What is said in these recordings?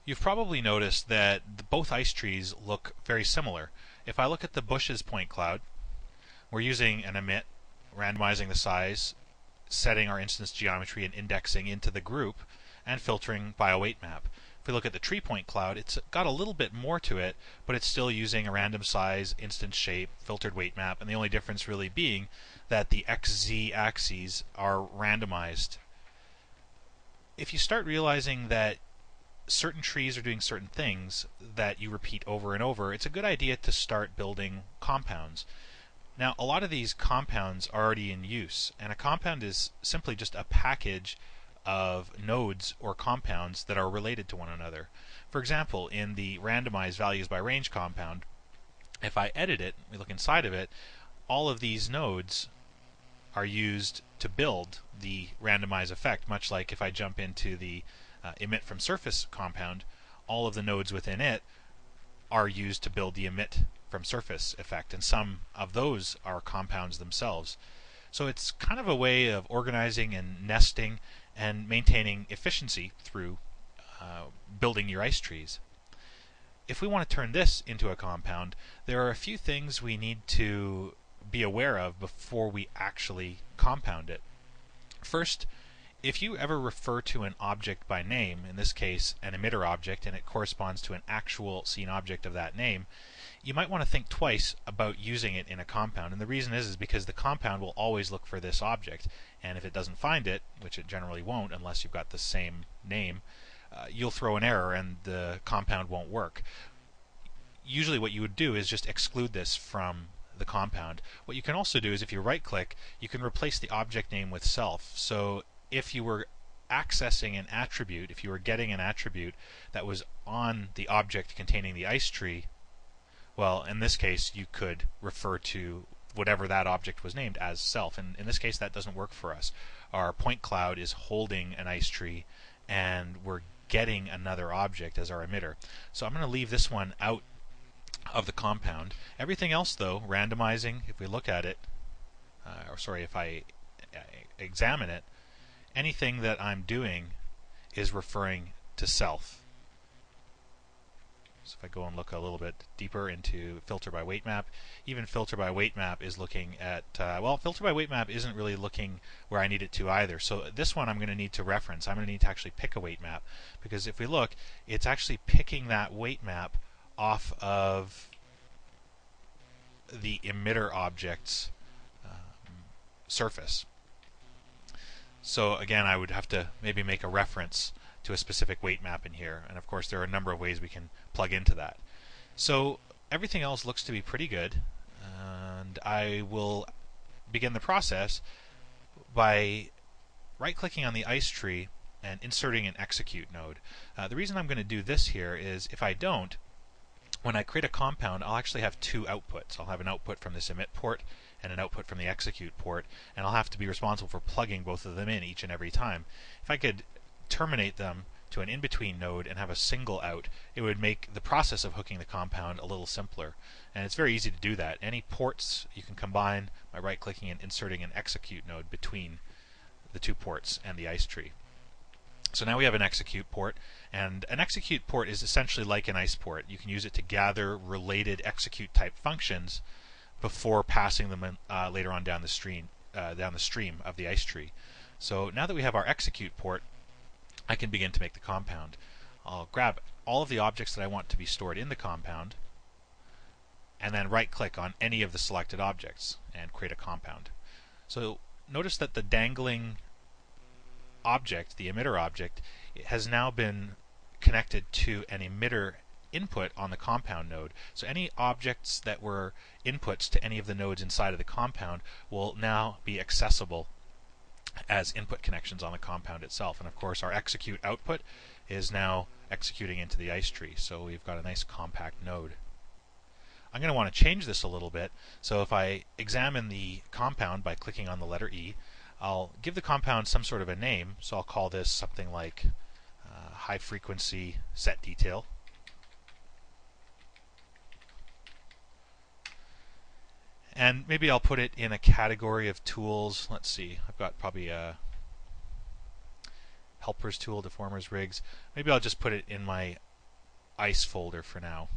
You've probably noticed that both ice trees look very similar. If I look at the bushes point cloud, we're using an emit, randomizing the size, setting our instance geometry and indexing into the group, and filtering by a weight map. If we look at the tree point cloud, it's got a little bit more to it, but it's still using a random size, instance shape, filtered weight map, and the only difference really being that the XZ axes are randomized. If you start realizing that certain trees are doing certain things that you repeat over and over, it's a good idea to start building compounds. Now, a lot of these compounds are already in use, and a compound is simply just a package of nodes or compounds that are related to one another. For example, in the randomized values by range compound, if I edit it, we look inside of it, all of these nodes are used to build the randomize effect, much like if I jump into the emit from surface compound, all of the nodes within it are used to build the emit from surface effect, and some of those are compounds themselves. So it's kind of a way of organizing and nesting and maintaining efficiency through building your ice trees. If we want to turn this into a compound, there are a few things we need to be aware of before we actually compound it. First, if you ever refer to an object by name, in this case an emitter object, and it corresponds to an actual scene object of that name, you might want to think twice about using it in a compound. And the reason is because the compound will always look for this object, and if it doesn't find it, which it generally won't unless you've got the same name, you'll throw an error and the compound won't work. Usually what you would do is just exclude this from the compound. What you can also do is, if you right click, you can replace the object name with self. So if you were accessing an attribute, if you were getting an attribute that was on the object containing the ice tree, well, in this case you could refer to whatever that object was named as self. And in this case that doesn't work for us. Our point cloud is holding an ice tree and we're getting another object as our emitter. So I'm going to leave this one out of the compound. Everything else though, randomizing, if we look at it, if I examine it, anything that I'm doing is referring to self. So if I go and look a little bit deeper into filter by weight map, even filter by weight map is looking at, filter by weight map isn't really looking where I need it to either. So this one I'm going to need to reference. I'm going to need to actually pick a weight map, because if we look, it's actually picking that weight map off of the emitter object's surface. So again, I would have to maybe make a reference to a specific weight map in here, and of course there are a number of ways we can plug into that. So everything else looks to be pretty good, and I will begin the process by right-clicking on the ice tree and inserting an execute node. The reason I'm going to do this here is, if I don't, when I create a compound, I'll actually have two outputs. I'll have an output from this emit port and an output from the execute port, and I'll have to be responsible for plugging both of them in each and every time. If I could terminate them to an in-between node and have a single out, it would make the process of hooking the compound a little simpler. And it's very easy to do that. Any ports you can combine by right-clicking and inserting an execute node between the two ports and the ice tree. So now we have an execute port, and an execute port is essentially like an ice port. You can use it to gather related execute type functions before passing them in, later on down the stream of the ice tree. So now that we have our execute port, I can begin to make the compound. I'll grab all of the objects that I want to be stored in the compound, and then right-click on any of the selected objects and create a compound. So notice that the dangling object, the emitter object, has now been connected to an emitter input on the compound node. So any objects that were inputs to any of the nodes inside of the compound will now be accessible as input connections on the compound itself. And of course our execute output is now executing into the ice tree, so we've got a nice compact node. I'm going to want to change this a little bit, so if I examine the compound by clicking on the letter E, I'll give the compound some sort of a name, so I'll call this something like high frequency set detail. And maybe I'll put it in a category of tools. Let's see, I've got probably a helpers tool, deformers, rigs. Maybe I'll just put it in my ice folder for now.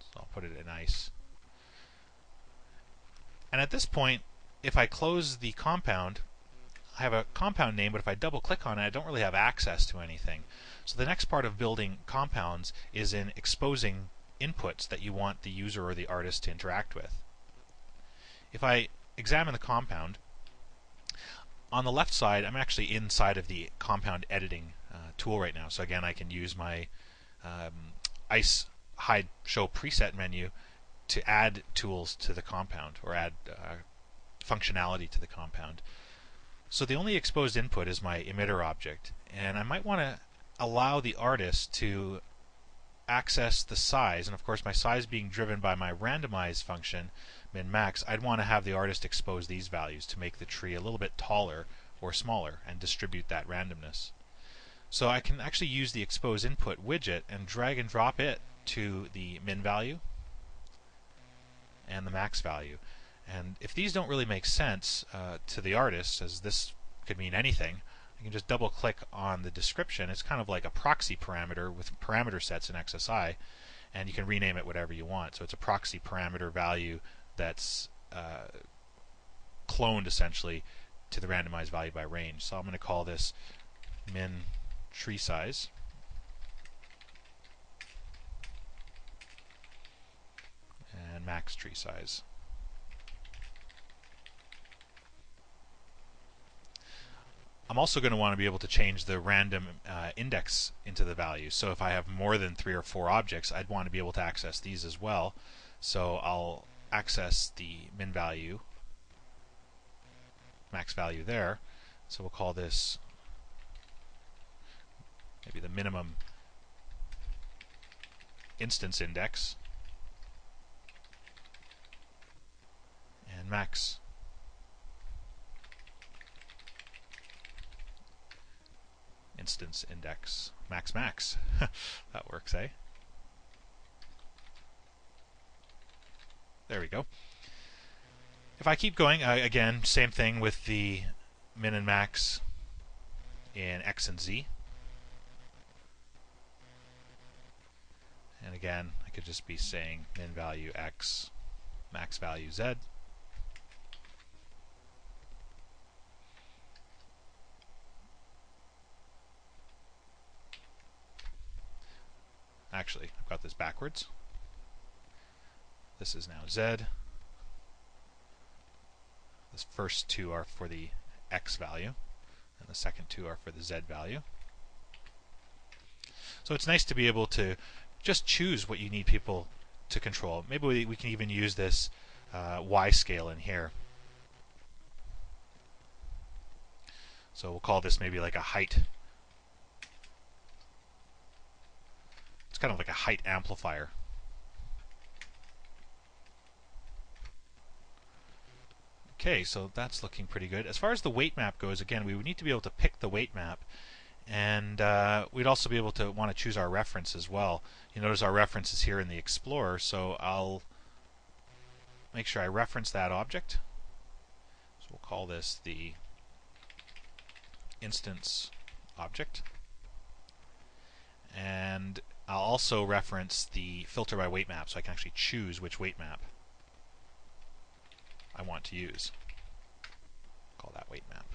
So I'll put it in ice. And at this point, if I close the compound, I have a compound name, but if I double click on it, I don't really have access to anything. So the next part of building compounds is in exposing inputs that you want the user or the artist to interact with. If I examine the compound, on the left side, I'm actually inside of the compound editing tool right now. So again, I can use my ice hide show preset menu to add tools to the compound or add functionality to the compound. So the only exposed input is my emitter object, and I might want to allow the artist to access the size, and of course my size being driven by my randomize function, min-max, I'd want to have the artist expose these values to make the tree a little bit taller or smaller and distribute that randomness. So I can actually use the expose input widget and drag and drop it to the min value and the max value. And if these don't really make sense to the artist, as this could mean anything, you can just double click on the description. It's kind of like a proxy parameter with parameter sets in XSI, and you can rename it whatever you want. So it's a proxy parameter value that's cloned essentially to the randomized value by range. So I'm going to call this min tree size. And max tree size. I'm also going to want to be able to change the random index into the value. So if I have more than 3 or 4 objects, I'd want to be able to access these as well. So I'll access the min value, max value there. So we'll call this maybe the minimum instance index and max instance index, max. That works, eh? There we go. If I keep going, again, same thing with the min and max in X and Z. And again, I could just be saying min value X, max value Z. Actually, I've got this backwards. This is now Z. The first 2 are for the X value, and the second 2 are for the Z value. So it's nice to be able to just choose what you need people to control. Maybe we can even use this Y scale in here. So we'll call this maybe like a height. It's kind of like a height amplifier. Okay, so that's looking pretty good. As far as the weight map goes, again, we would need to be able to pick the weight map, and we'd also be able to want to choose our reference as well. You notice our reference is here in the Explorer, so I'll make sure I reference that object. So we'll call this the instance object. And I'll also reference the filter by weight map, so I can actually choose which weight map I want to use. Call that weight map.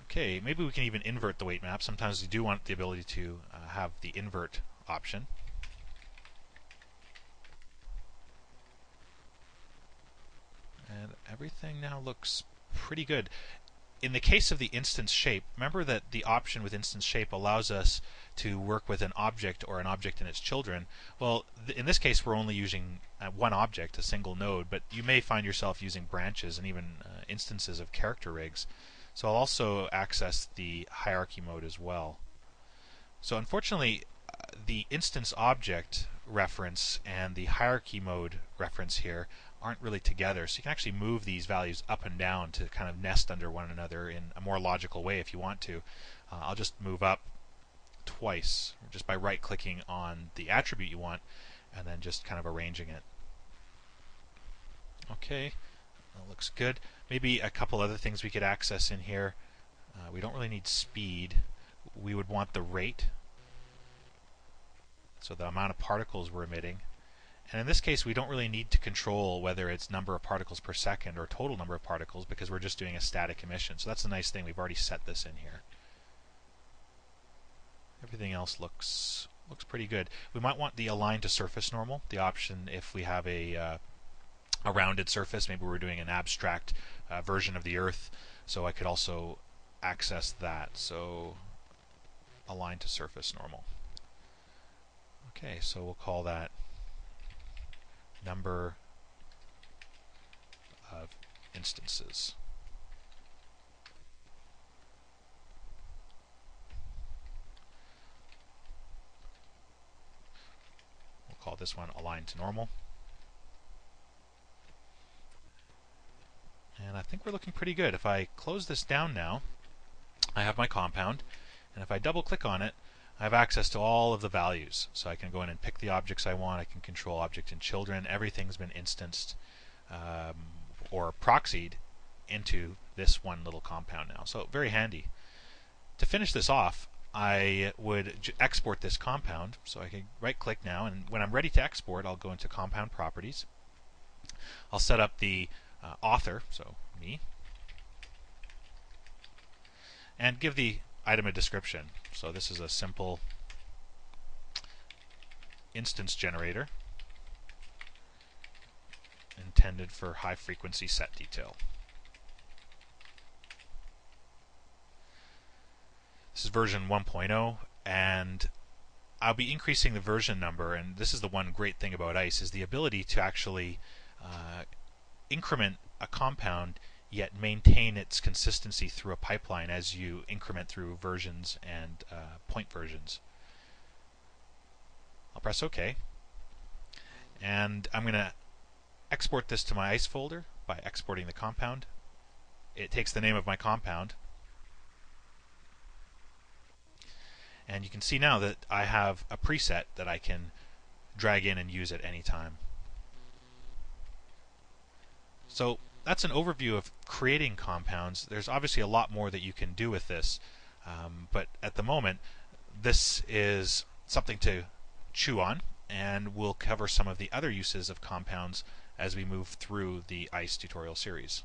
Okay, maybe we can even invert the weight map. Sometimes we do want the ability to have the invert option. And everything now looks pretty good. In the case of the instance shape, remember that the option with instance shape allows us to work with an object or an object and its children. Well, in this case we're only using one object, a single node, but you may find yourself using branches and even instances of character rigs. So I'll also access the hierarchy mode as well. So unfortunately, the instance object reference and the hierarchy mode reference here aren't really together. So you can actually move these values up and down to kind of nest under one another in a more logical way if you want to. I'll just move up twice just by right-clicking on the attribute you want and then just kind of arranging it. Okay, that looks good. Maybe a couple other things we could access in here. We don't really need speed. we would want the rate, so the amount of particles we're emitting. And in this case, we don't really need to control whether it's number of particles per second or total number of particles, because we're just doing a static emission. So that's the nice thing. We've already set this in here. Everything else looks pretty good. We might want the align to surface normal, the option if we have a rounded surface. Maybe we're doing an abstract version of the Earth, so I could also access that. So align to surface normal. Okay, so we'll call that number of instances. We'll call this one align to normal. And I think we're looking pretty good. If I close this down now, I have my compound, and if I double click on it, I have access to all of the values. So I can go in and pick the objects I want. I can control object and children. Everything's been instanced or proxied into this one little compound now. So very handy. To finish this off, I would export this compound. So I can right click now, and when I'm ready to export, I'll go into compound properties. I'll set up the author, so me, and give the item a description. So this is a simple instance generator intended for high frequency set detail. This is version 1.0, and I'll be increasing the version number, and this is the one great thing about ICE, is the ability to actually increment a compound yet maintain its consistency through a pipeline as you increment through versions and point versions. I'll press OK, and I'm going to export this to my ICE folder by exporting the compound. It takes the name of my compound, and you can see now that I have a preset that I can drag in and use at any time. So that's an overview of creating compounds. There's obviously a lot more that you can do with this, but at the moment this is something to chew on, and we'll cover some of the other uses of compounds as we move through the ICE tutorial series.